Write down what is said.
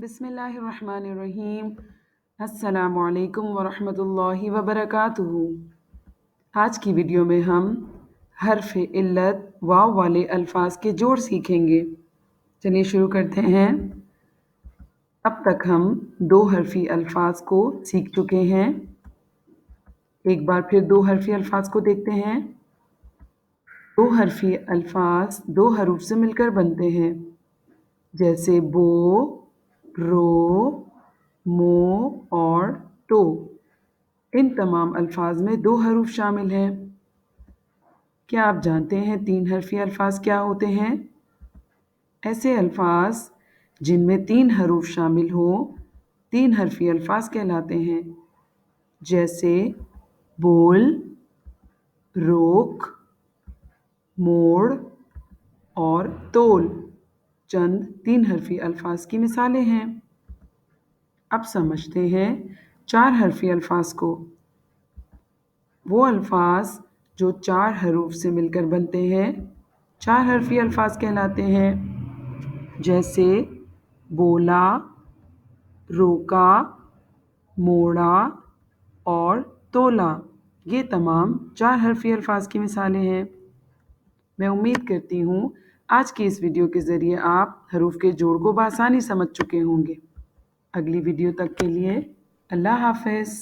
बिस्मिल्लाहिर्रहमानिर्रहीम। अस्सलामु अलैकुम वरहमतुल्लाहि वबरकातुहू। आज की वीडियो में हम हर्फ इल्लत वाव वाले अल्फाज के जोड़ सीखेंगे। चलिए शुरू करते हैं। अब तक हम दो हर्फी अल्फाज को सीख चुके हैं। एक बार फिर दो हर्फी अल्फाज को देखते हैं। दो हर्फी अल्फाज दो हरूफ से मिलकर बनते हैं, जैसे बो, रो, मो और तो। इन तमाम अल्फाज में दो हरूफ शामिल हैं। क्या आप जानते हैं तीन हर्फी अल्फाज क्या होते हैं? ऐसे अल्फाज जिनमें तीन हरूफ शामिल हो तीन हर्फी अल्फाज कहलाते हैं, जैसे बोल, रोक, मोड़ और तोल चंद तीन हर्फी अल्फाज की मिसालें हैं। अब समझते हैं चार हर्फी अल्फाज को। वो अल्फाज जो चार हरूफ से मिलकर बनते हैं चार हर्फी अल्फाज कहलाते हैं, जैसे बोला, रोका, मोड़ा और तोला। ये तमाम चार हर्फी अल्फाज की मिसालें हैं। मैं उम्मीद करती हूँ आज की इस वीडियो के ज़रिए आप हरूफ के जोड़ को बआसानी समझ चुके होंगे। अगली वीडियो तक के लिए अल्लाह हाफ़िज़।